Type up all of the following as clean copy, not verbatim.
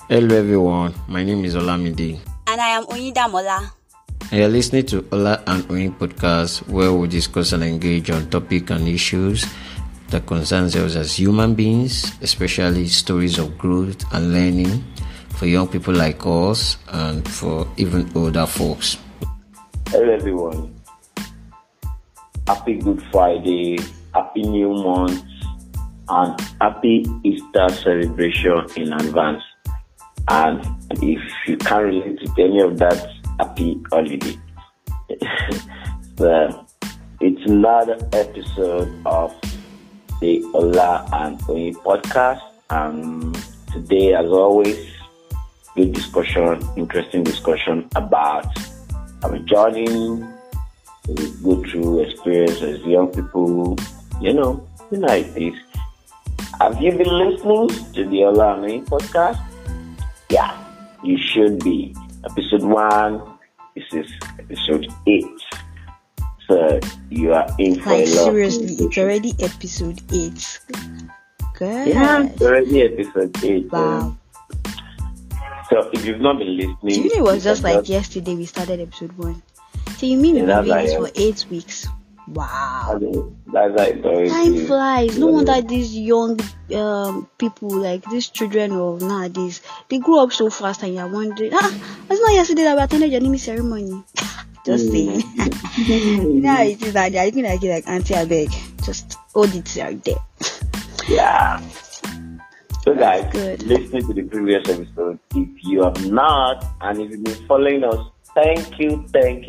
Hello everyone, my name is Ola And I am Oyin. You're listening to Ola Oyin Podcast, where we discuss and engage on topics and issues that concerns us as human beings, especially stories of growth and learning for young people like us and for even older folks. Hello everyone, happy Good Friday, happy New Month, and happy Easter celebration in advance. And if you can't relate to any of that, happy holiday. So, it's another episode of the Ola Oyin Podcast. Today, as always, good discussion, interesting discussion about our journey. We go through experience as young people, you know it is. Have you been listening to the Ola Oyin Podcast? Yeah, you should be. Episode 1, this is episode 8. So you are in for a lot. Seriously, it's already episode 8. Good. Yeah, it's already episode 8. Wow. So if you've not been listening, Do you know it was just like yesterday we started episode 1? So you mean we've been doing this for 8 weeks? Wow. That's like time flies. No wonder these young people, like these children of nowadays, they grow up so fast and you're wondering, it's not yesterday that we attended your naming ceremony. Just saying. It is that I think like Auntie Abeg. Just hold it right there. Yeah. So guys, good. Listening to the previous episode, if you have not, and if you've been following us, thank you. And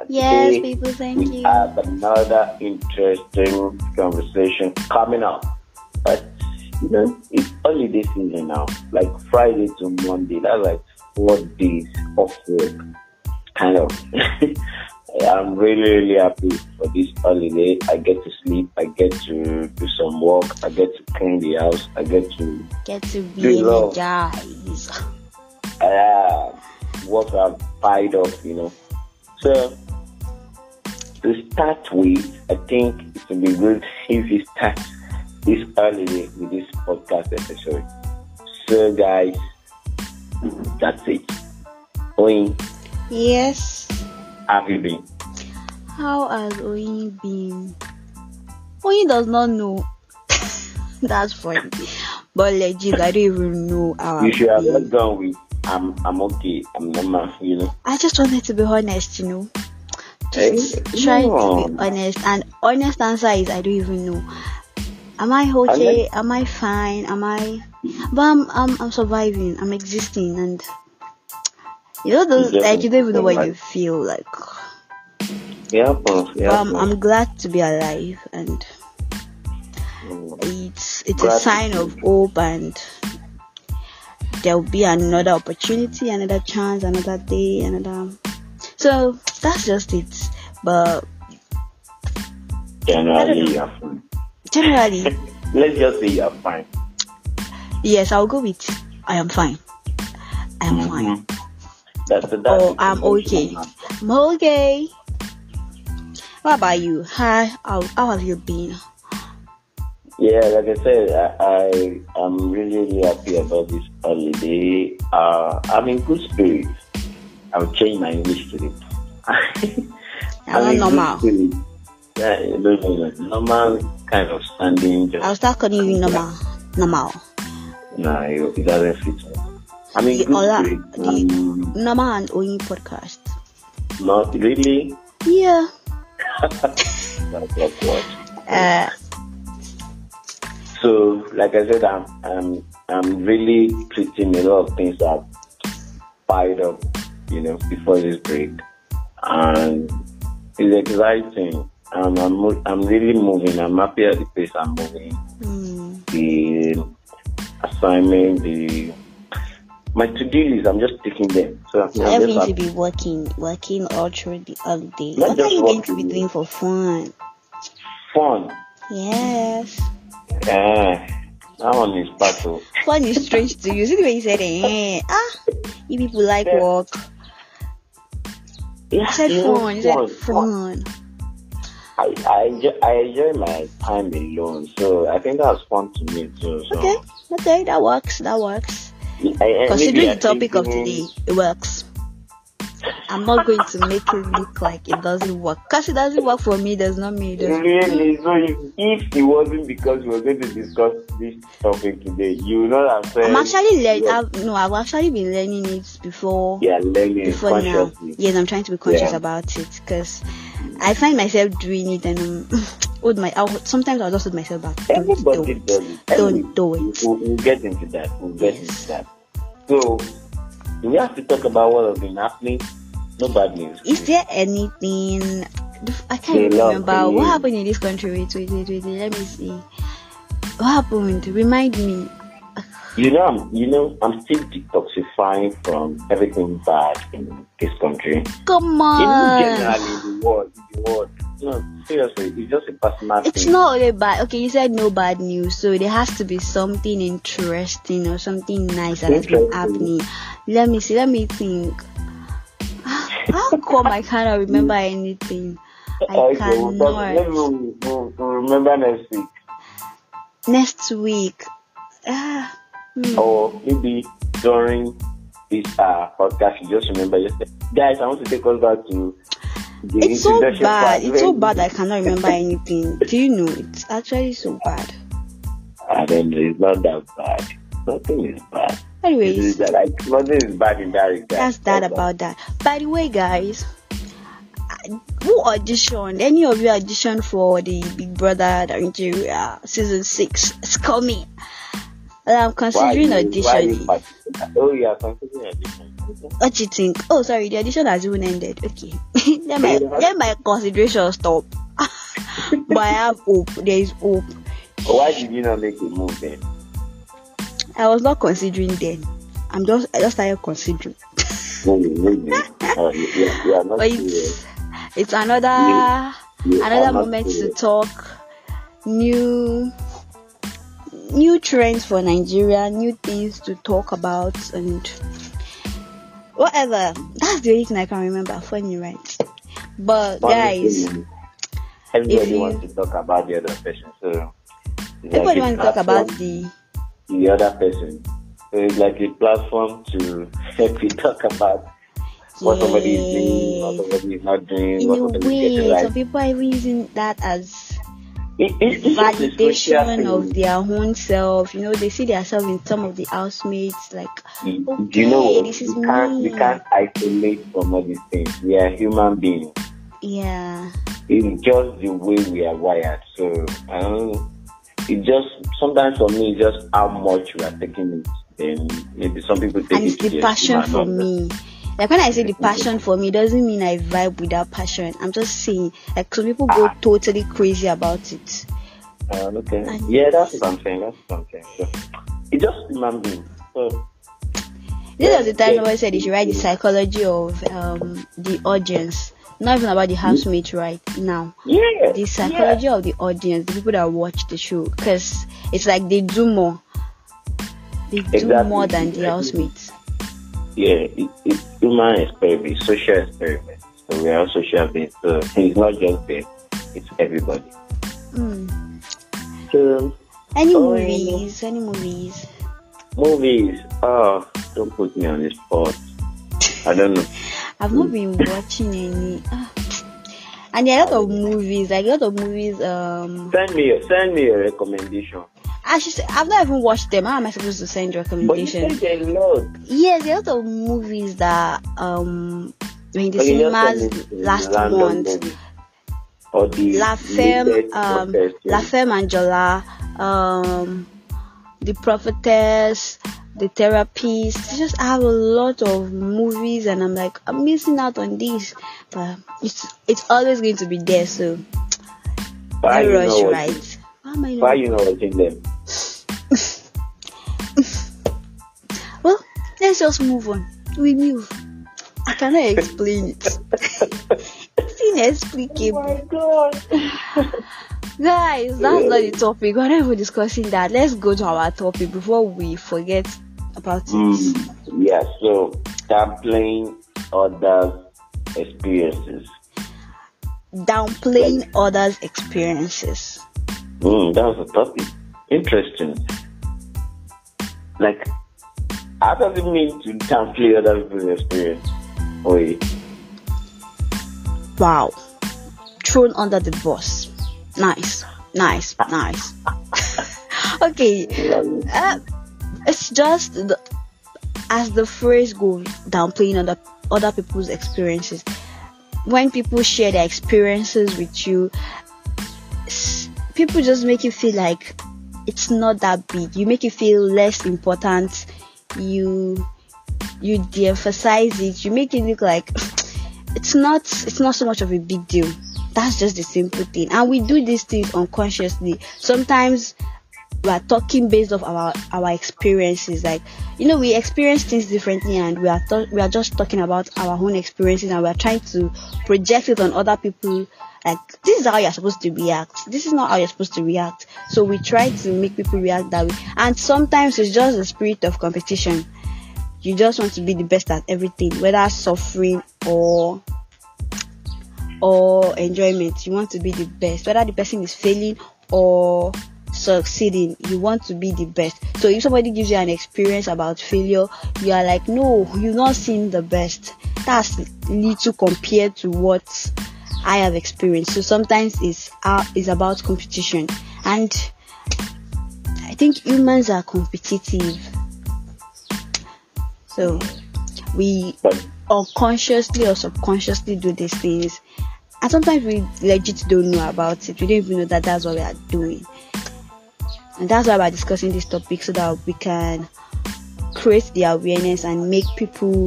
Yes, today, people, thank we you. have another interesting conversation coming up. But, it's holiday season now. Like Friday to Monday. That's like 4 days off work. Kind of. I'm really happy for this holiday. I get to sleep. I get to do some work. I get to clean the house. I get to be energized. What I've piled up, So, to start with, I think it would be good if you start this holiday with this podcast episode. So, guys, that's it. Oyin. Yes. How have you been? How has Oyin been? Oyin does not know. That's funny. But legit, I don't even know how You should have not gone with I'm okay, I'm normal, I just wanted to be honest, Just trying to be honest. And honest answer is I don't even know. Am I okay? Am I fine? But I'm surviving. I'm existing, and those like you don't even know what you feel like. Yeah. I'm glad to be alive, and it's a sign of hope, and there will be another opportunity, another chance, another day, So that's just it. But generally, you're fine. Generally, let's just say you're fine. Yes, I'll go with I am fine. I am fine. That's I'm okay. I'm okay. What about you? How have you been? Yeah, like I said, I'm really happy about this holiday. I'm in good spirits. I'll change my English to it. I'm normal. Yeah, normal kind of standing. I'll start calling you normal. No, it doesn't fit me. I'm in good spirits. The Normal and Oyin Podcast. Not really? Yeah. That's what. So, like I said, I'm really treating a lot of things that piled up, before this break, and it's exciting. And I'm really moving. I'm happy at the pace I'm moving. The assignment, my to-do list, I'm just taking them. So I'm going to be working all through the holiday. What are you going to be doing for fun? Fun? Yes. That one is part of. Fun is strange to you. See the way you said you people like work. Yeah, I said fun. You said fun. I enjoy my time alone, so I think that's fun to me too. So. Okay, that works. Considering the topic of today, it works. I'm not going to make it look like it doesn't work. Because it doesn't work for me, does not mean it doesn't. Really? So if it wasn't because we were going to discuss this topic today, you would not have said... I'm actually learning. I've actually been learning it before. Yeah, learning before now. consciously. Yes, I'm trying to be conscious about it because I find myself doing it and sometimes I'll just hold myself back. Everybody does it. Don't do it. We'll get into that. So, do we have to talk about what has been happening? No bad news. Is there anything? I can't even remember what happened in this country. Wait. Let me see. What happened? Remind me. I'm still detoxifying from everything bad in this country. Come on. Generally, the world. No, seriously, it's just a personal thing. It's not only bad. Okay, you said no bad news, so there has to be something interesting or something nice that has been happening. Let me see. Let me think. How come I cannot remember anything? I cannot. We'll remember next week. Next week. Or maybe during this podcast, you just remember yesterday. Guys, I want to take us back to the It's so bad. It's so bad I cannot remember anything. Do you know? It's actually so bad. I don't know. It's not that bad. Nothing is bad. Anyways, nothing is bad in that regard. That's that about that. By the way, guys, who auditioned? Any of you auditioned for the Big Brother Nigeria season 6? It's coming. I'm considering auditioning. Oh, yeah, considering auditioning. What do you think? Oh, sorry, the audition has even ended. Okay. let my consideration stop. But I have hope. There is hope. Why did you not make a move then? I was not considering then. I just started considering. Maybe. Yeah, not but it's another moment to talk new trends for Nigeria, new things to talk about, and whatever. That's the only thing I can remember. Funny, right? But guys, everybody wants to talk about the other person, so everybody wants to talk about the other person. So it's like a platform to help you talk about what somebody is doing, what somebody is not doing. In a way, right. Some people are even using that as validation of their own self. They see themselves in some of the housemates. Like, okay, this is me. We can't isolate from all these things. We are human beings. Yeah. It's just the way we are wired. So, it just, sometimes for me, it's just how much we are taking it. Then maybe some people take and it's the passion for me. Like when I say the passion for me, doesn't mean I vibe with that passion. I'm just saying, like some people go totally crazy about it. Okay. Yeah, that's what I'm saying. So, it's just human being. So, this was the time I said you should write the psychology of the audience. Not even about the housemate right now. Yeah. The psychology of the audience, the people that watch the show. Because it's like they do more. They do more than the housemates. Yeah, it's human experiment, social experiment. So we are social beings. So it's not just them, it's everybody. So, any movies? Movies? Oh, don't put me on the spot. I don't know. I've not been watching any. And there are a lot of movies. Send me a recommendation. I've not even watched them. How am I supposed to send recommendations? But you said a lot. Yes, there are a lot of movies that in the cinemas last month. Movie. Or the La Femme Angela, The Prophetess, The Therapist. They just have a lot of movies, and I'm like, I'm missing out on this. But it's always going to be there, so why no rush, right? Why you not watching them? Well, let's just move on. We move. I cannot explain it. It's inexplicable. Oh my God. Guys, that's not the topic. We're not even discussing that. Let's go to our topic before we forget about it. Yeah, so downplaying others' experiences. Downplaying others' experiences. That was a topic. Interesting. Like, How does it mean to downplay other people's experience? Oye. Wow. Thrown under the bus. Nice. Okay. It's just as the phrase goes, downplaying other people's experiences. When people share their experiences with you, people just make you feel like it's not that big. You make you feel less important. You de-emphasize it. You make it look like it's not so much of a big deal. That's just the simple thing. And we do these things unconsciously. Sometimes we are talking based off our experiences. Like, we experience things differently, and we are just talking about our own experiences, and we are trying to project it on other people. Like, this is how you're supposed to react. This is not how you're supposed to react. So we try to make people react that way. And sometimes it's just the spirit of competition. You just want to be the best at everything, whether suffering or enjoyment. You want to be the best, whether the person is failing or succeeding. You want to be the best. So if somebody gives you an experience about failure, you are like, no, you've not seen the best. That's little compared to what I have experienced. So sometimes it's about competition, and I think humans are competitive. So we unconsciously or subconsciously do these things, and sometimes we legit don't know about it. We don't even know that that's what we are doing. And that's why we're discussing this topic, so that we can create the awareness and make people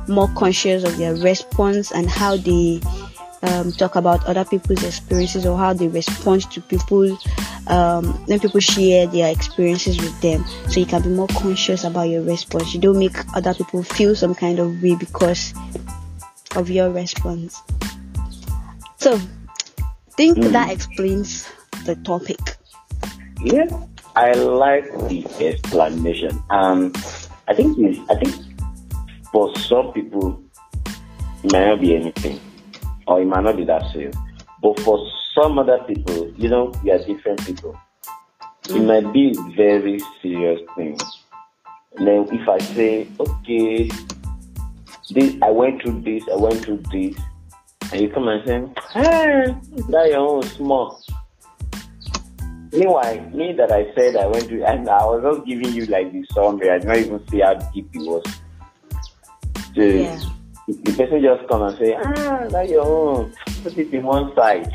more conscious of their response and how they talk about other people's experiences, or how they respond to people when people share their experiences with them. So you can be more conscious about your response. You don't make other people feel some kind of way because of your response. So I think that explains the topic. Yeah, I like the explanation. I think for some people it might not be anything, or it might not be that serious. But for some other people, we are different people. It might be a very serious thing. And then if I say, okay, I went through this, and you come and say, that your own small. Meanwhile, me that I said I went through, and I was not giving you like the summary. I did not even see how deep it was. So the person just come and say, that your own. Put it in one side.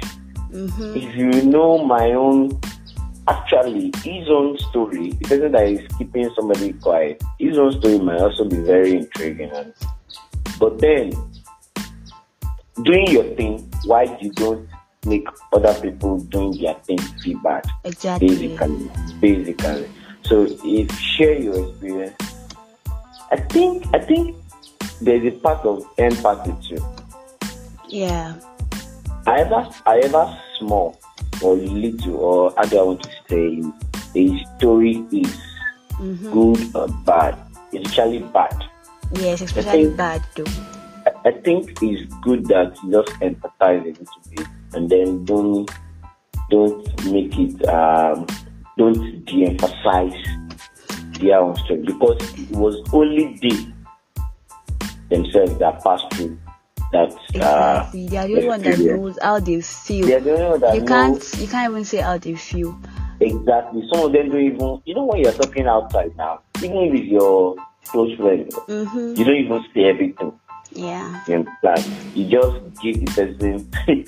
If you know my own, actually, his own story, the person that is keeping somebody quiet, his own story might also be very intriguing. But then, doing your thing, why you don't make other people doing their thing feel bad? Exactly. Basically. So if share your experience, I think there's a part of empathy too. Yeah. However small or little, or how do I want to say, a story is good or bad, especially bad. Yes, especially bad too. I think it's good that you just empathize a little bit, and then don't make it don't de-emphasize their own story, because it was only they themselves that passed through that. Exactly. They are the only one that knows how they feel. They are the only one that you can't even say how they feel. Exactly. Some of them don't even, when you're talking outside now, even if it's your close friend, you don't even say everything. Yeah. You understand? You just give the person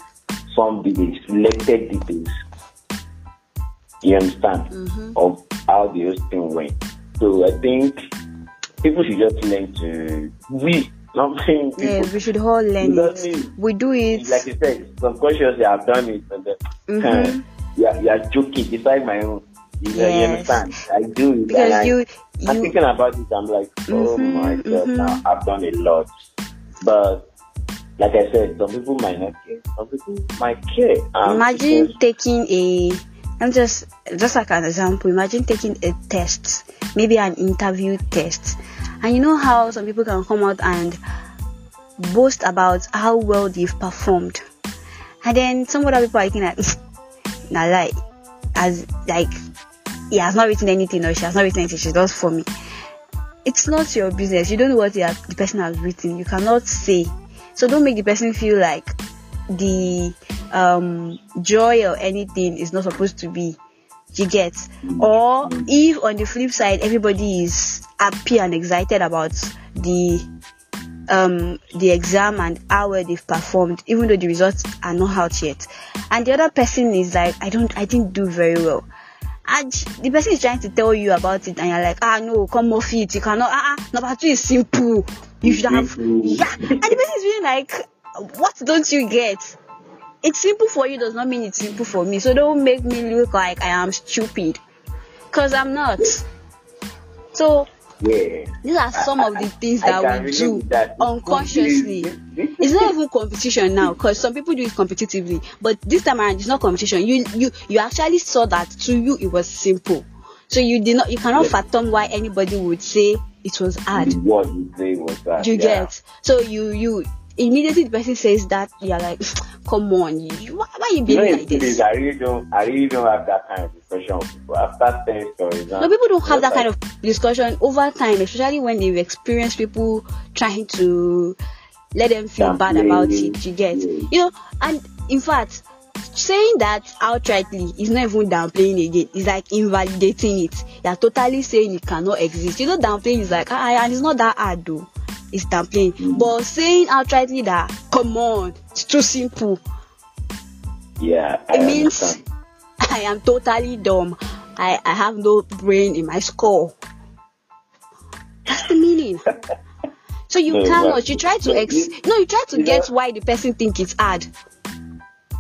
some details, selected details. You understand? Of how the whole thing went. So I think people should just learn to we should all learn it. We do it. Like you said, subconsciously I've done it, and then you're joking beside my own. You understand? I do it. Because I'm thinking about it, I'm like, oh my God, now I've done a lot. But like I said, some people might not care. Some people might care. Imagine taking just like an example, imagine taking a test, maybe an interview test. And you know how some people can come out and boast about how well they've performed. And then some other people are thinking that, lie, as like, he has not written anything, or she has not written anything, she's just for me. it's not your business. You don't know what the person has written. You cannot say. So don't make the person feel like the joy or anything is not supposed to be. You get? Or if on the flip side everybody is happy and excited about the exam and how well they've performed, even though the results are not out yet, and the other person is like, I didn't do very well, and the person is trying to tell you about it, and you're like, no, come off it, you cannot, number 2 is simple, you should have, yeah, and the person is being like, what don't you get? It's simple for you does not mean it's simple for me, so don't make me look like I am stupid, because I'm not. So these are some of the things that we do unconsciously. It's not even competition now, because some people do it competitively, but this time around it's not competition. You actually saw that to you it was simple, so you cannot fathom why anybody would say it was hard. What you say was that. You get? So you immediately the person says that, you're like, come on, why are you being like this? I really don't have that kind of discussion with people. After 10 stories, no, people don't have that kind of discussion over time, especially when they've experienced people trying to let them feel bad about it. You get? And in fact, saying that outrightly is not even downplaying again. It's like invalidating it. You're totally saying it cannot exist. Downplaying is like, and it's not that hard though. It's downplaying. But saying outrightly that, come on, it's too simple. Yeah. It means I am totally dumb. I have no brain in my skull. That's the meaning. So you cannot. You try to get why the person think it's hard.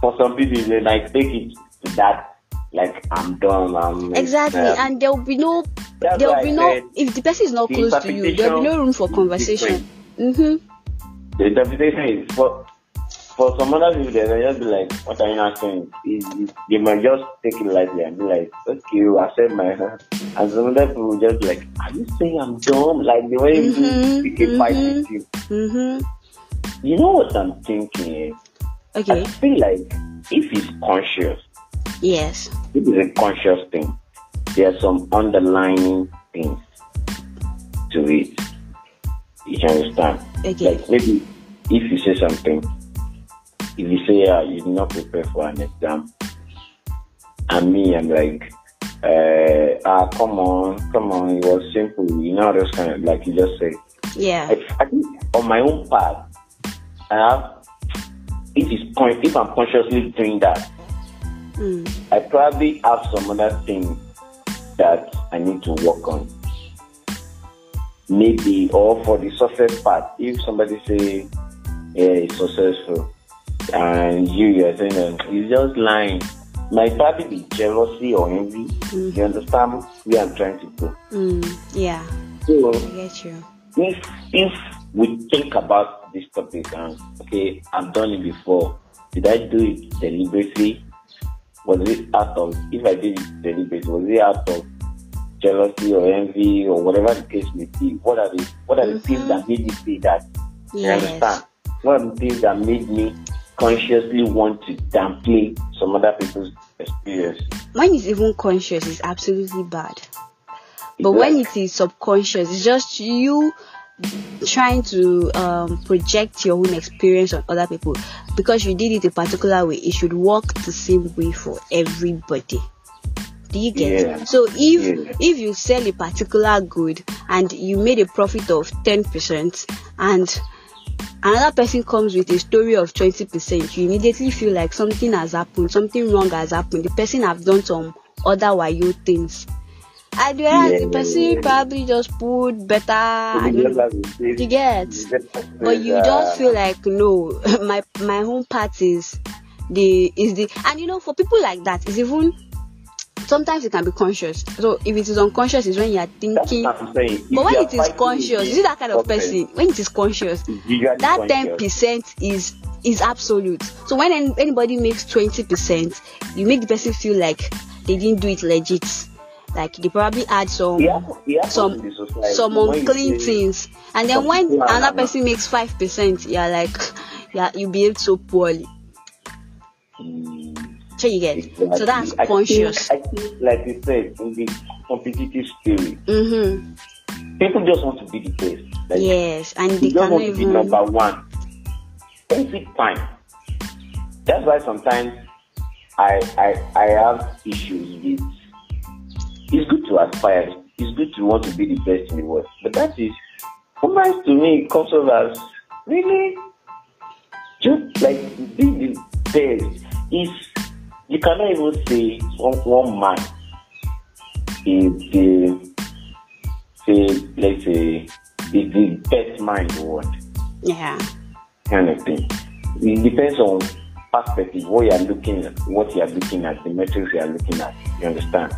For some people, they like take it to that, like, I'm dumb. Exactly, and there will be no. If the person is not close to you, there will be no room for conversation. The interpretation is for some other people, they will just be like, what are you not saying? They might just take it lightly and be like, okay, you accept my hand. And some other people will just be like, are you saying I'm dumb? Like the way you pick a fight with you. You know what I'm thinking? Okay. I feel like if it's conscious, yes, it is a conscious thing. There are some underlying things to it. You can understand? Okay. Like maybe if you say something, if you say you did not prepare for an exam, and me, I'm like, come on, it was simple. Those kind of, like you just said. Yeah. I think on my own part, if I'm consciously doing that, I probably have some other thing that I need to work on. Maybe, or for the success part, if somebody say, it's successful, and you're saying he's just lying, might probably be jealousy or envy. You understand where I'm trying to go? Yeah. So, I get you. If we think about this topic and, okay, I've done it before, did I do it deliberately? Was it out of, if I did it deliberately, was it out of jealousy or envy or whatever the case may be? What are the things that made you say that? Yes. You understand? What are the things that made me consciously want to downplay some other people's experience? When it's even conscious, it's absolutely bad. But when it is subconscious, it's just you trying to project your own experience on other people. Because you did it a particular way, it should work the same way for everybody. Do you get it? So if you sell a particular good and you made a profit of 10% and another person comes with a story of 20%, you immediately feel like something has happened, something wrong has happened. The person have done some other wayo things. And the person probably just put better, you get, but you just feel like, no, my home part is the, and for people like that, it's even, sometimes it can be conscious. So if it is unconscious, is when you are thinking. But when it is conscious, is it that kind of person? When it is conscious, that 10% is absolute. So when anybody makes 20%, you make the person feel like they didn't do it legit. Like they probably add some unclean things, and then when another person makes 5%, you're like, you behave so poorly. So you get it. So that's conscious. I think, like you said, in the competitive spirit, People just want to be the best. Like, yes, and they just cannot want to be even number one every time. That's why sometimes I have issues with. It's good to aspire. It's good to want to be the best in the world. But that is, sometimes to me, it comes off as really just like being the best. You cannot even say one man is let's say the best man in the world. Yeah. Kind of thing. It depends on perspective, what you are looking at, the metrics you are looking at. You understand?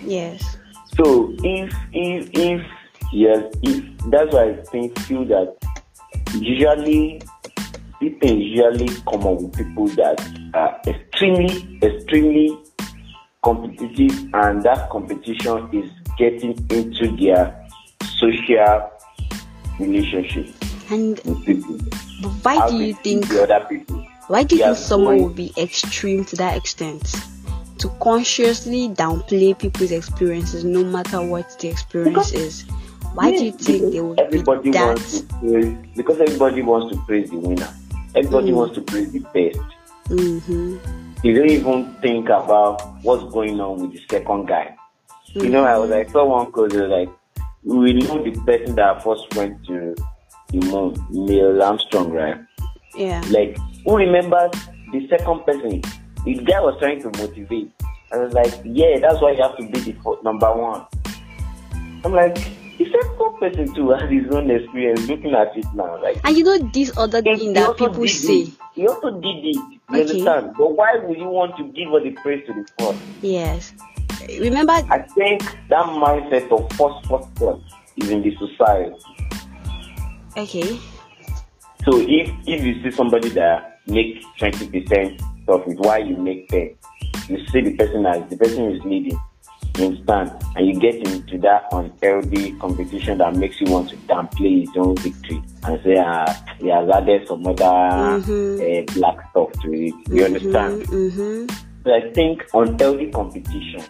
Yes. So if that's why I feel that usually people come up with people that are extremely competitive, and that competition is getting into their social relationship And with people. but why do you think The other people? why do you think They are someone going- will be extreme to that extent? To consciously downplay people's experiences no matter what the experience is. Why do you think they will be Everybody that? wants to praise, because everybody wants to praise the winner. Everybody wants to praise the best. Mm-hmm. You don't even think about what's going on with the second guy. You know, I saw one quote like, we know the person that first went to the moon, Neil Armstrong, right? Yeah. Like, who remembers the second person? The guy was trying to motivate. I was like, yeah, that's why you have to be the number one. I'm like, the second person too has his own experience looking at it now. Like, And you know this other thing he that also people did say. it. He also did it. You Okay. understand? But why would you want to give all the praise to the first? Yes. Remember I think that mindset of first is in the society. okay. So if you see somebody that makes 20% profit, why you make 10? You see the person is leading. You understand? And you get into that unhealthy competition that makes you want to downplay his own victory and say, he has added some other black stuff to it. You understand? Mm-hmm. So I think unhealthy competition.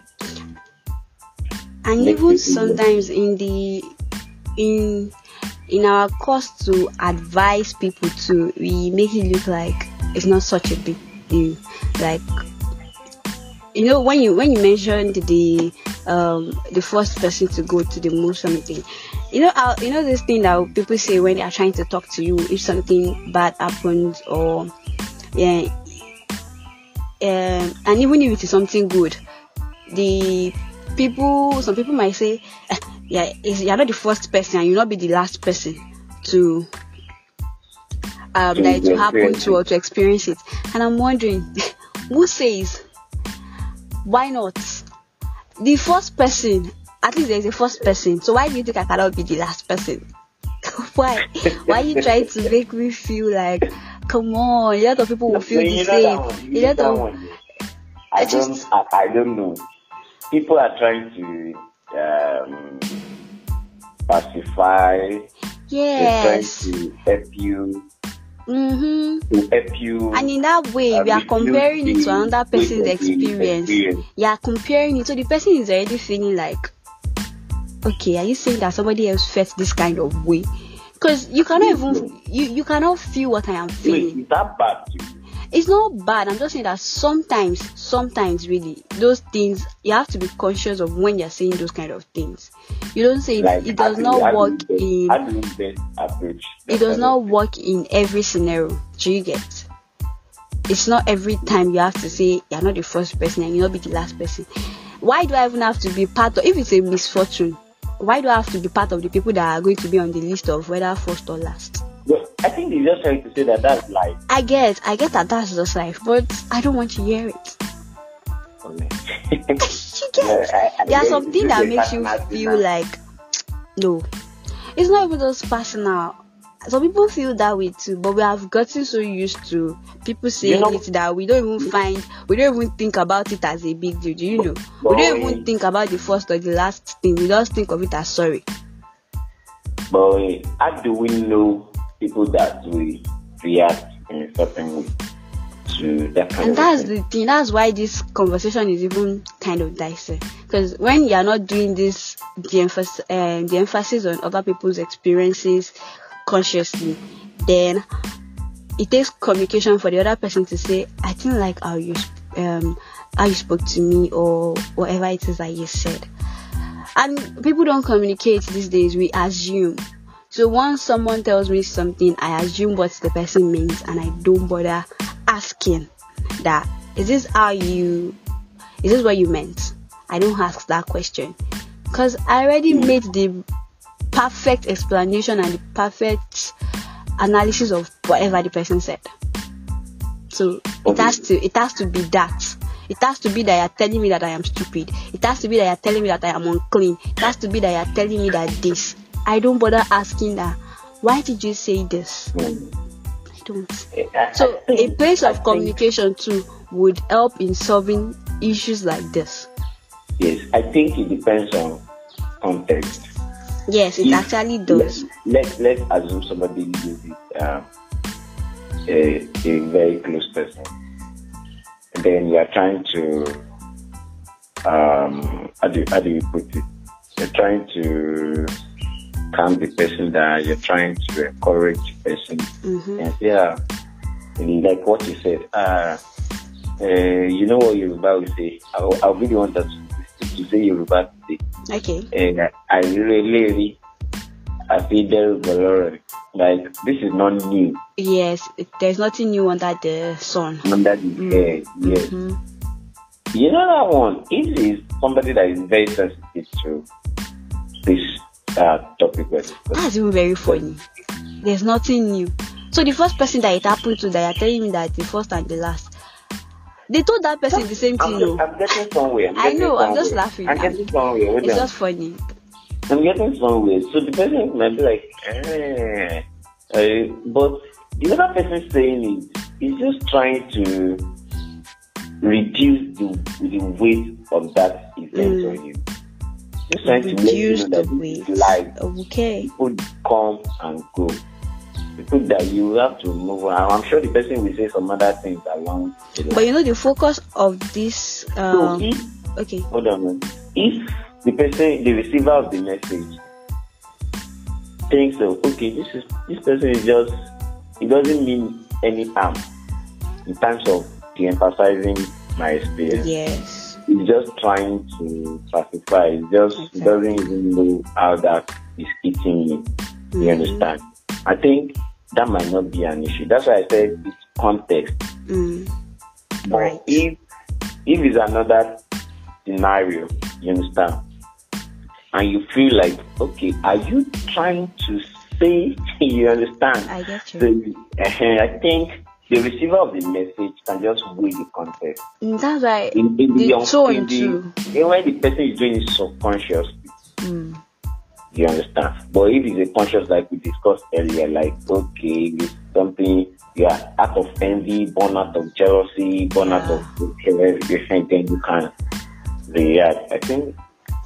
And makes even people sometimes in our course to advise people to, we make it look like it's not such a big deal. Like, you know, when you mentioned the first person to go to the moon something, you know this thing that people say when they are trying to talk to you if something bad happens, or and even if it is something good, some people might say, you're not the first person and you'll not be the last person to to happen to or to experience it. And I'm wondering, who says why not? The first person, at least there's a first person. So why do you think I cannot be the last person? Why are you trying to make me feel like, come on, a lot of people will feel the same. I don't know. People are trying to pacify. Yes. They're trying to help you. To help you. And in that way, we are comparing it to another person's experience. Yeah, comparing it. So the person is already feeling like, okay, are you saying that somebody else felt this kind of way? Because you cannot even you cannot feel what I am feeling. Is that bad to you? It's not bad. I'm just saying that sometimes really, those things, you have to be conscious of when you're saying those kind of things. You don't say it does not work in. It does not work in every scenario. Do you get? It's not every time you have to say you're not the first person and you'll not be the last person. Why do I even have to be part of? If it's a misfortune, why do I have to be part of the people that are going to be on the list of whether first or last? Well, I think they're just trying to say that that's life. I get that that's just life, but I don't want to hear it. You get? There's something that makes you feel like, no, it's not even just personal. Some people feel that way too, but we have gotten so used to people saying it that we don't even think about it as a big deal. Do you know? We don't even think about the first or the last thing. We just think of it as sorry. But how do we know people that will react in a certain way to that kind and of that's thing. the thing. That's why this conversation is even kind of dicey. Because when you are not doing this, the emphasis on other people's experiences consciously, then it takes communication for the other person to say, I didn't like how you spoke to me, or whatever it is that you said. And people don't communicate these days, we assume. So once someone tells me something, I assume what the person means, and I don't bother asking that, is this what you meant? I don't ask that question, because I already made the perfect explanation and the perfect analysis of whatever the person said. So it has to be that. It has to be that you're telling me that I am stupid. It has to be that you're telling me that I am unclean. It has to be that you're telling me that this. I don't bother asking that. Why did you say this? I don't. So a place of communication too would help in solving issues like this. Yes, I think it depends on context. Yes, it actually does. Let's assume somebody uses a very close person. And then you are trying to how do you put it? You're trying to calm the person down. You're trying to encourage the person. And like what you said. You know what Yoruba will say. I'll be the one to say Yoruba today. Okay. I really feel very like this is not new. Yes, there's nothing new under the sun. Under the air, yes. You know that one? If it's somebody that is very sensitive to this topic, that's even very funny. There's nothing new. So the first person that it happened to, that you're telling me that the first and the last, they told that person the same thing. I'm getting somewhere. I'm just laughing. I'm getting somewhere. It's just funny. I'm getting somewhere. So the person might be like, but the other person saying it is just trying to reduce the weight of that event on you. Just trying to reduce let you know the weight. Life. Okay. People come and go. People that you have to move on. I'm sure the person will say some other things along the line. But you know the focus of this. Okay. Hold on. If the person, the receiver of the message, thinks of, okay, this person is just, it doesn't mean any harm in terms of de-emphasizing my experience. Yes. He's just trying to pacify. It doesn't even know how that is hitting me. You understand? I think that might not be an issue. That's why I said it's context. But right. If it's another scenario, you understand, and you feel like, okay, are you trying to say, you understand? I get you. So, I think the receiver of the message can just weigh the context. That's right. In the tone too. When the person is doing it subconsciously, you understand? But if it's a conscious, like we discussed earlier, like, okay, it's something, out of envy, born out of jealousy, born out of everything, then you can react. I think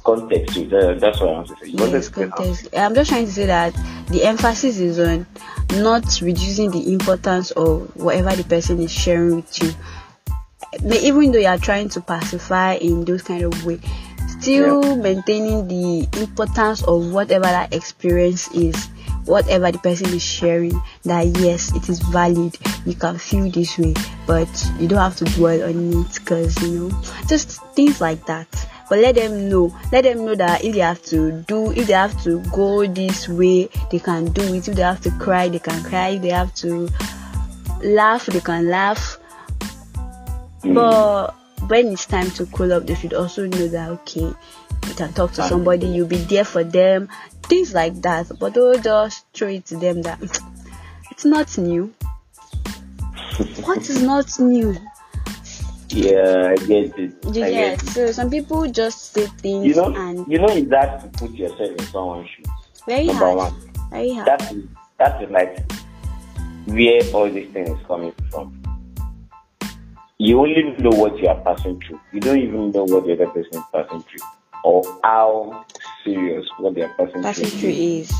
context, that's what I want to say. Yes, context. I'm just trying to say that the emphasis is on not reducing the importance of whatever the person is sharing with you. Even though you are trying to pacify in those kind of way, still maintaining the importance of whatever that experience is, whatever the person is sharing, that yes, it is valid, you can feel this way, but you don't have to dwell on it, because just things like that. But let them know that if they have to go this way, they can do it. If they have to cry, they can cry. If they have to laugh, they can laugh. But when it's time to cool up, they should also know that, okay, you can talk to somebody, you'll be there for them, things like that. But don't just throw it to them that it's not new. What is not new? Yeah, I get it. Yeah, so some people just say things and it's that to put yourself in someone's shoes. Very Number hard. one. Very hard. That is like where all this thing is coming from. You only know what you are passing through. You don't even know what the other person is passing through, or how serious what they are passing through is.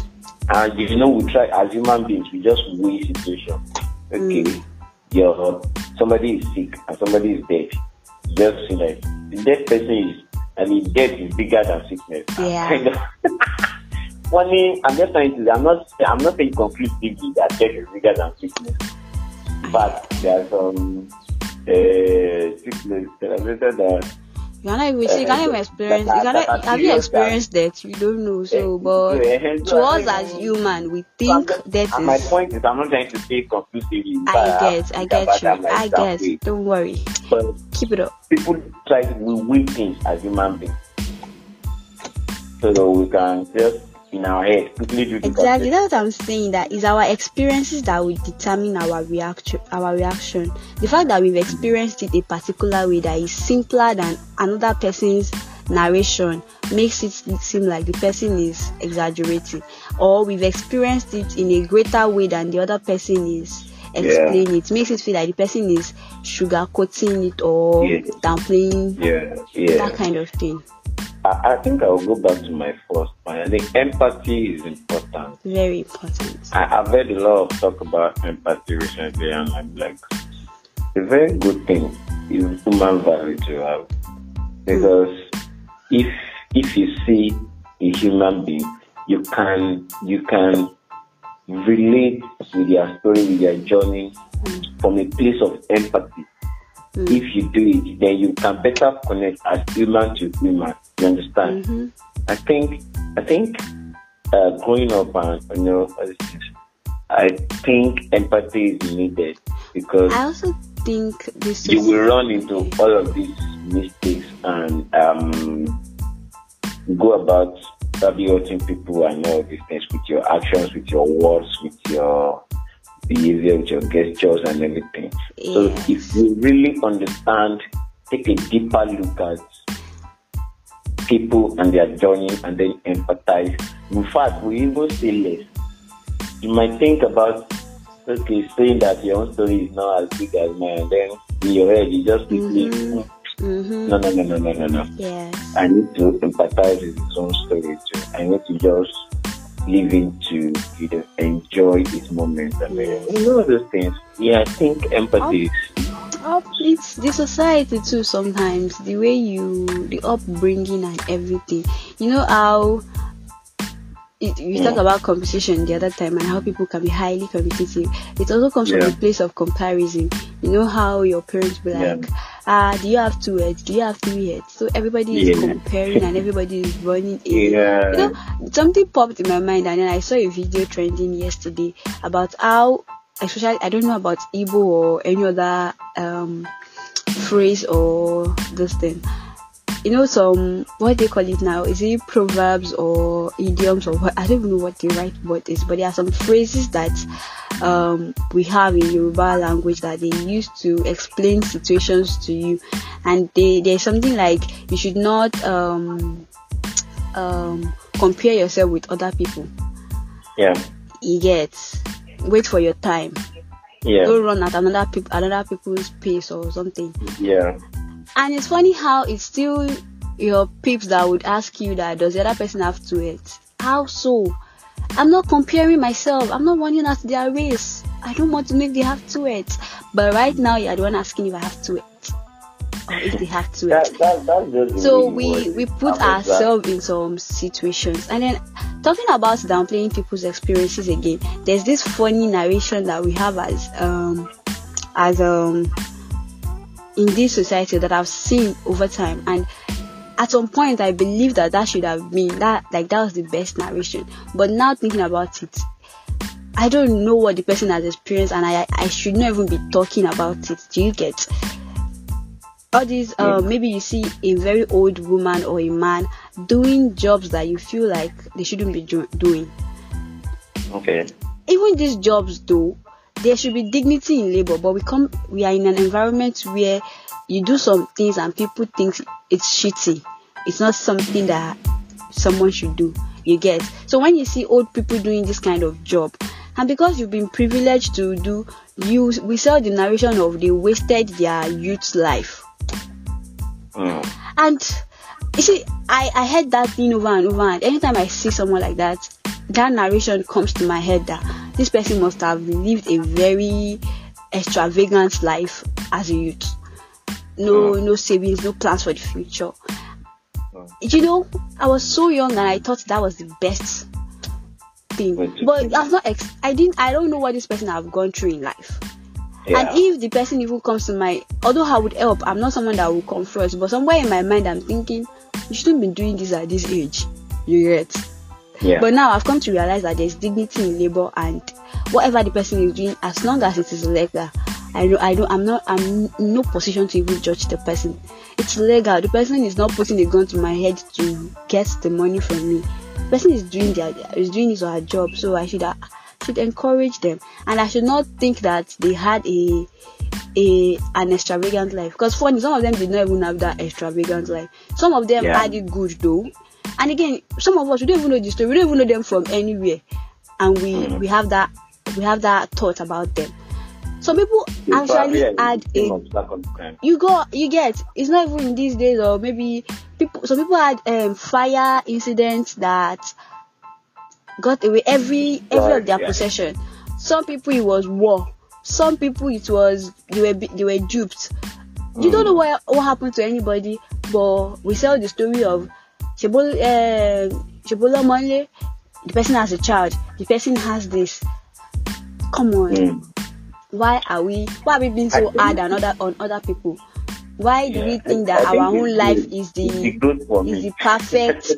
And we try as human beings, we just weigh situation. Okay, your somebody is sick and somebody is dead, you just see that the dead person is, death is bigger than sickness. Yeah. Kind of. Funny, I'm just trying to. I'm not saying conclusively that death is bigger than sickness, but there are some sickness that. You cannot even experience. Have you experienced that? You don't know. So, but to us as human, we think that is. My point is, I'm not trying to say conclusively. I get you. Don't worry. But keep it up. People try to weak things as human beings, so that we can just in our head quickly do the exactly. That's what I'm saying. That is our experiences that will determine our reaction. The fact that we've experienced it a particular way that is simpler than another person's narration makes it seem like the person is exaggerating, or we've experienced it in a greater way than the other person is explaining it. Makes it feel like the person is sugarcoating it or downplaying that kind of thing. I think I will go back to my first point. I think empathy is important. Very important. I've heard a lot of talk about empathy recently, and I'm like, a very good thing is human value to have. Because if you see a human being, you can relate with their story, with their journey from a place of empathy. If you do it, then you can better connect as human to human. You understand? I think growing up, and I think empathy is needed, because I also think this you will run into all of these mistakes and go about probably hurting people and all these things with your actions, with your words, with your behavior, with your gestures and everything. Yes. So if you really understand, take a deeper look at people and their journey and then empathize. In fact, we even say less. You might think about, saying that your own story is not as big as mine, and then in your head you just quickly, no. Yes. I need to empathize with his own story too. I need to just leave him to enjoy his moment and all those things. Yeah, I think empathy it's the society too sometimes, the way the upbringing and everything. You know how we talked about competition the other time and how people can be highly competitive. It also comes from a place of comparison. You know how your parents be like, do you have 2 heads? Do you have 3 heads? So everybody is comparing and everybody is running in. You know, something popped in my mind, and then I saw a video trending yesterday about how, especially, I don't know about Igbo or any other phrase or this thing. You know, some, what they call it now, is it proverbs or idioms or what? I don't even know what the right word is, but there are some phrases that we have in Yoruba language that they use to explain situations to you, and there's something like you should not compare yourself with other people. You get, wait for your time. Don't run at another people's pace or something. And it's funny how it's still your peeps that would ask you that, does the other person have 2 heads? How so? I'm not comparing myself. I'm not running at their race. I don't want to make they have 2 heads. But right now, you're the one asking if I have 2 heads. Or if they have 2 heads. So we put ourselves in some situations. And then, talking about downplaying people's experiences again, there's this funny narration that we have as in this society that I've seen over time, and at some point I believe that should have been that was the best narration. But now thinking about it, I don't know what the person has experienced, and I should not even be talking about it. Do you get all these? Maybe you see a very old woman or a man doing jobs that you feel like they shouldn't be doing. Even these jobs though, there should be dignity in labor, but we are in an environment where you do some things and people think it's shitty. It's not something that someone should do. You get? So when you see old people doing this kind of job, and because you've been privileged to do, we saw the narration of they wasted their youth's life. And you see, I heard that thing over and over, and anytime I see someone like that narration comes to my head that this person must have lived a very extravagant life as a youth. No savings, no plans for the future. You know, I was so young and I thought that was the best thing. But that's not. I don't know what this person have gone through in life. Yeah. And if the person even comes to although I would help, I'm not someone that will come first. But somewhere in my mind, I'm thinking, you shouldn't be doing this at this age. You get? Yeah. But now I've come to realize that there's dignity in labor, and whatever the person is doing, as long as it is legal, I'm in no position to even judge the person. It's legal. The person is not putting a gun to my head to get the money from me. The person is doing his or her job, so I should encourage them, and I should not think that they had an extravagant life. Because funny, some of them did not even have that extravagant life. Some of them had it good though. And again, some of us, we don't even know the story. We don't even know them from anywhere, and we have that thought about them. Some people actually had you get. It's not even in these days, or maybe some people had fire incidents that got away every of their possession. Some people it was war. Some people it was they were duped. You don't know what happened to anybody, but we tell the story of Shebola Monle. The person has a child. The person has this. Come on. Why are we being so hard on other people? Why do we think that our own life is the perfect?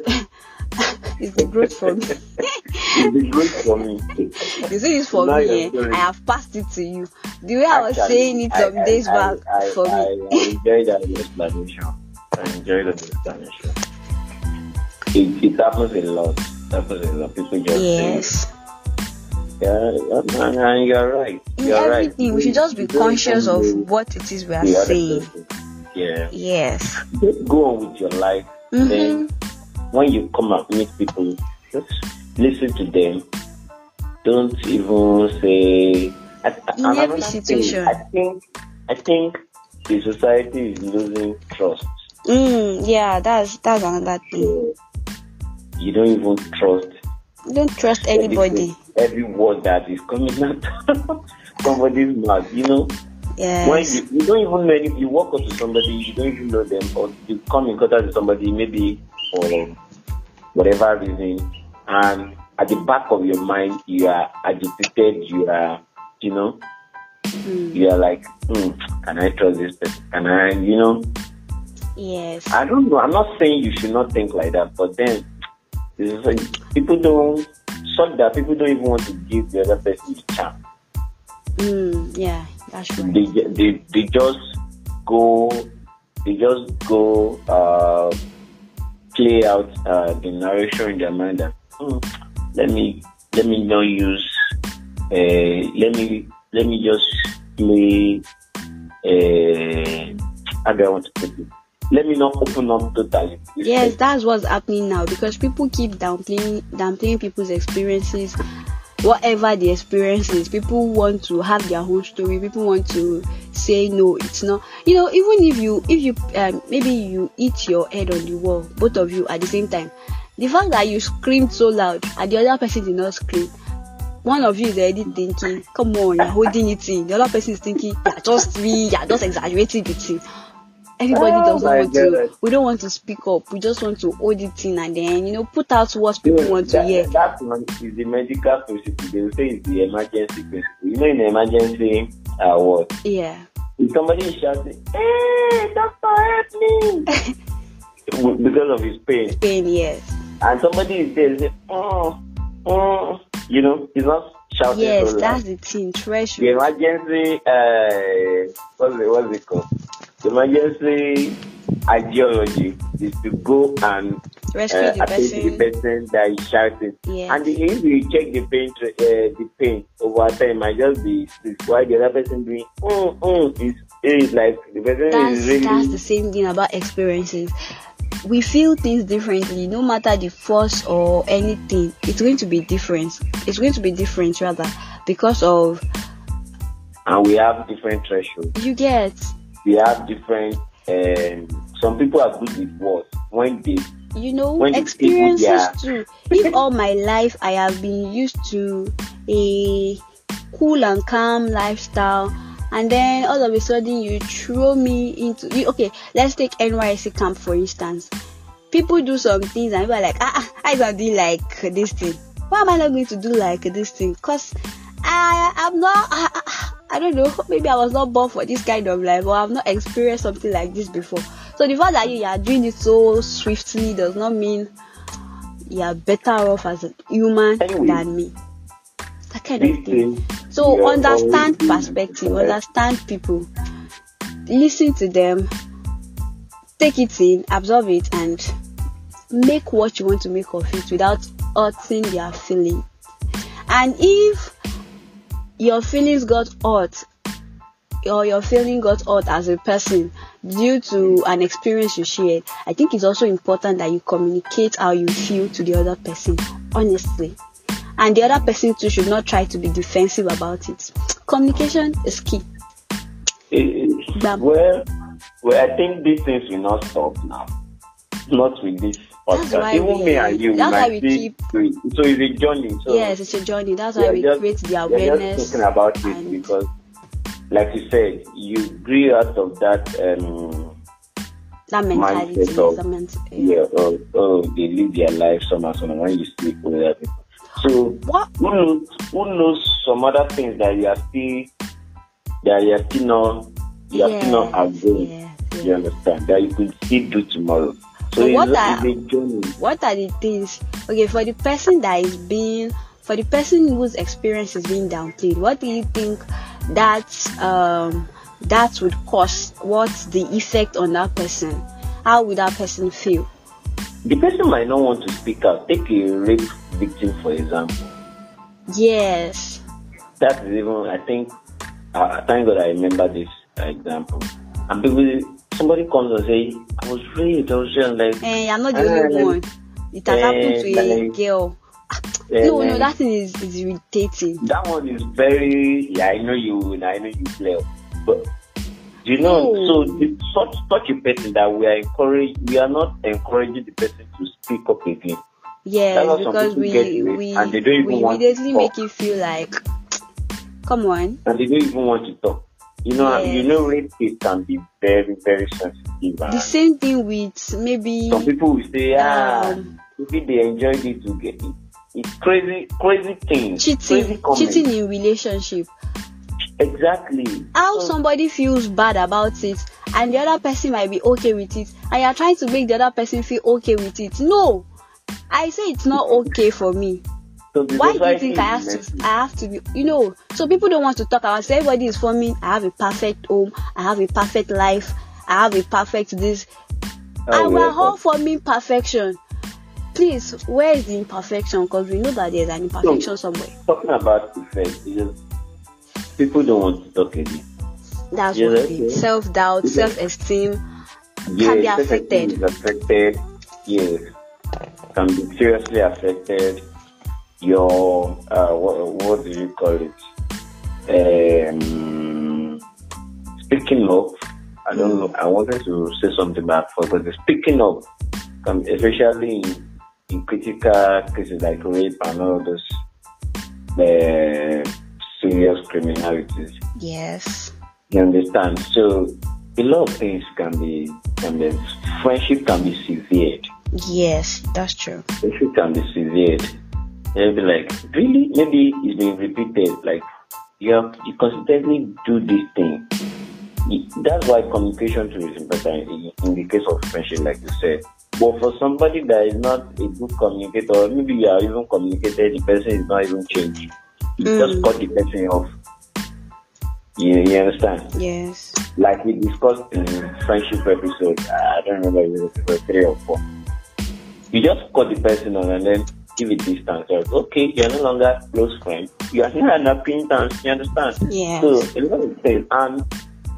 It's the growth for me. It's the growth for me. You see this for me, I have passed it to you. The way I was saying it some days back for me. I enjoy that explanation. It happens a lot. People just and you're right. Everything, we should just be conscious of what it is we are saying. Yeah. Yes. Just go on with your life. Then when you come and meet people, just listen to them. Don't even say. In every situation, I think the society is losing trust. Yeah, that's another thing. You don't even trust. You don't trust anybody. Every word that is coming out somebody's mouth, you know. Yes. When you don't even know if you walk up to somebody, you don't even know them, or you come in contact with somebody maybe for whatever reason, and at the back of your mind you are agitated, you are, you know, you are like, can I trust this person? Can I, you know? Yes. I don't know. I'm not saying you should not think like that, but then people don't even want to give the other person a chance. Yeah, that's right. They just go play out the narration in their mind that let me not use let me just play how do I want to put it? Let me not open up totally. Yes, that's what's happening now, because people keep downplaying people's experiences, whatever the experience is. People want to have their own story. People want to say no, it's not. You know, even if you maybe you hit your head on the wall, both of you at the same time. The fact that you screamed so loud and the other person did not scream, one of you is already thinking, come on, you're holding it in. The other person is thinking, you're just exaggerating the thing. Everybody doesn't want to. We don't want to speak up. We just want to hold it in and then, you know, put out what people want to hear. That one is the medical principle. They will say it's the emergency principle. You know, in emergency, what? Yeah. If somebody is shouting, "Hey, doctor, help me!" because of his pain. Pain, yes. And somebody is there, say, you know, he's not shouting. Yes, that's the thing. Threshold. The emergency, what's it called? The emergency ideology is to go and rescue the person that is shouting. Yes. And if you check the pain over time might just be why the other person doing is like the person is really. That's the same thing about experiences. We feel things differently, no matter the force or anything. It's going to be different. It's going to be different rather because of. And we have different thresholds. You get. We have different. Some people are good with words when they. You know, experiences too. If all my life I have been used to a cool and calm lifestyle, and then all of a sudden you throw me into okay, let's take NYC camp for instance. People do some things and people are like, I don't do like this thing. Why am I not going to do like this thing? Because I'm not, I don't know, maybe I was not born for this kind of life, or I've not experienced something like this before. So the fact that you are doing it so swiftly does not mean you are better off as a human than me. That kind of thing. So understand perspective, understand people, listen to them, take it in, absorb it, and make what you want to make of it without hurting their feelings. And if your feelings got hurt, or your feeling got hurt as a person due to an experience you shared, I think it's also important that you communicate how you feel to the other person, honestly. And the other person too should not try to be defensive about it. Communication is key. Well, I think these things will not stop now. Not with this podcast. Even me and you, that's why we keep. So it's a journey. So yes, it's a journey. That's why we create the awareness. Just talking about it because, like you said, you grew out of that mentality. They live their life somehow when you speak with other people. So who knows some other things that you are still not outgoing. Yeah. You understand that you could still do tomorrow. So what are the things? Okay, for the person whose experience is being downplayed, what do you think that would cause? What's the effect on that person? How would that person feel? The person might not want to speak out. Take a rape victim, for example. Yes. That is even, I think, thank God I remember this example. And somebody comes and say, I was raped, like... I'm not the only one. It has happened to a girl. No, that thing is irritating. That one is very... Yeah, I know you play. But, so it's such a person that we are not encouraging the person to speak up again. Yes, because we immediately make you feel like, come on. And they don't even want to talk. Rape case can be very, very sensitive. The same thing with maybe... Some people will say, maybe they enjoyed it to get it. It's crazy things. Cheating in relationship. Exactly. How somebody feels bad about it and the other person might be okay with it, and you're trying to make the other person feel okay with it. No, I say it's not okay for me. So why do you think I have to be, so people don't want to talk about, so everybody is forming, I have a perfect home, I have a perfect life, I have a perfect this, and we're all forming perfection. Please, where is the imperfection? Because we know that there's an imperfection somewhere. Talking about effect, people don't want to talk again. That's what it is. Self-doubt, self-esteem can be affected. Yes. Can be seriously affected. Your what do you call it? Speaking up. I don't know. I wanted to say something about but speaking up, especially in critical cases like rape and all those serious criminalities. Yes. You understand? So a lot of things can be friendship can be severed. Yes, that's true. Friendship can be severed. They'll be like, really? Maybe it's been repeated. Like you consistently do this thing. That's why communication too is important in the case of friendship, like you said. But for somebody that is not a good communicator, or maybe you are even communicated, the person is not even changing. You just cut the person off. You understand? Yes. Like we discussed in friendship episode, I don't remember if it was 3 or 4. You just cut the person on and then give it distance. Like, okay, you're no longer close friend. You are here an acquaintance. You understand? Yeah. So a lot of things, and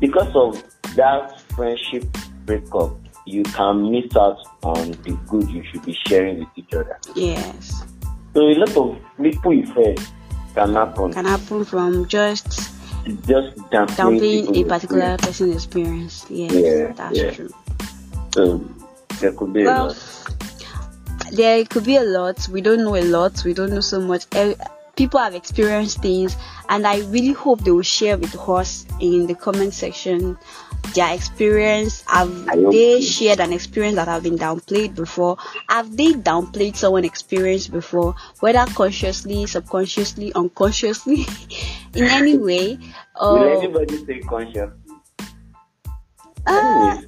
because of that friendship breakup, you can miss out on the good you should be sharing with each other. Yes. So a lot of people effect can happen from just downplaying a particular person's experience. Yes, that's true. So there could be a lot. There could be a lot. We don't know a lot. We don't know so much. People have experienced things, and I really hope they will share with us in the comment section their experience. Have they shared an experience that have been downplayed before? Have they downplayed someone experience before, whether consciously, subconsciously, unconsciously, in any way? Will anybody say conscious?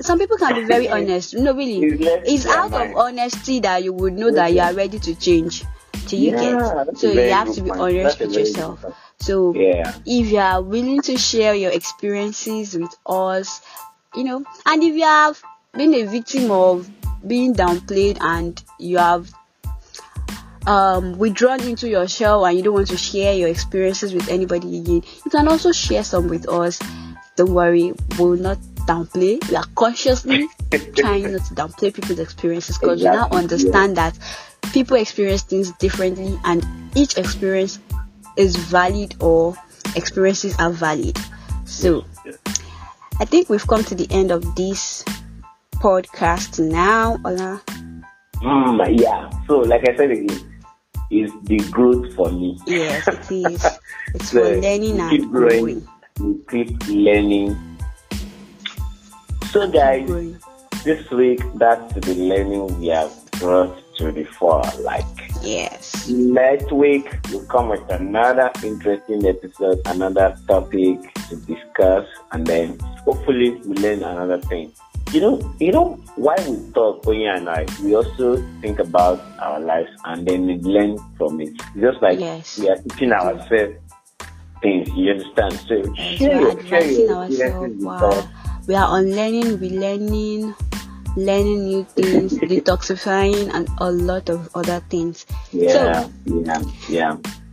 Some people can be very honest. No, really, it's out of honesty that you would know that you are ready to change. So you have to be honest with yourself. So if you are willing to share your experiences with us, and if you have been a victim of being downplayed and you have withdrawn into your shell and you don't want to share your experiences with anybody again, you can also share some with us. Don't worry, we'll not downplay. We are consciously trying not to downplay people's experiences, because we now understand that people experience things differently and each experience is valid, or experiences are valid. So I think we've come to the end of this podcast now, Ola. So like I said again, it's the growth for me. Yes, it is. It's for learning and growing. We keep learning. So guys, this week that's the learning we have brought to the fore. Yes. Next week we'll come with another interesting episode, another topic to discuss, and then hopefully we learn another thing. While we talk, Oyin and I, we also think about our lives and then we learn from it. Just like we are teaching ourselves things, you understand? So we're advancing ourselves. Wow. We are on learning, learning new things, detoxifying, and a lot of other things. Yeah.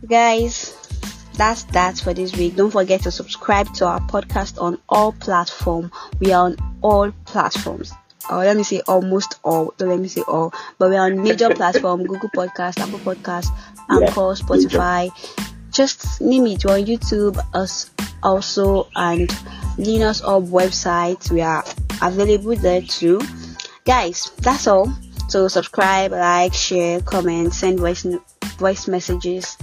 Guys, that's that for this week. Don't forget to subscribe to our podcast on all platforms. We are on all platforms. Let me say almost all. Don't let me say all. But we are on major platforms: Google Podcast, Apple Podcast, Anchor, Spotify. Just name it. We're on YouTube also, and Linus Hub website. We are available there too. Guys, that's all. So subscribe, like, share, comment, send voice messages.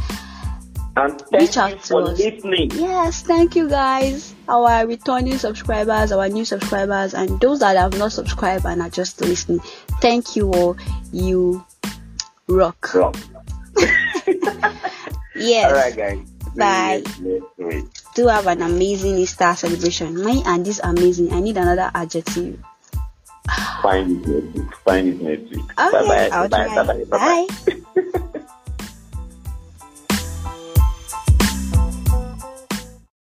And reach out to us. Listening. Yes, thank you guys. Our returning subscribers, our new subscribers, and those that have not subscribed and are just listening. Thank you all. You rock. Yes. Alright guys. Bye. Do have an amazing Easter celebration. Me and this amazing. I need another adjective. Find it next week. Okay, I'll try. Bye.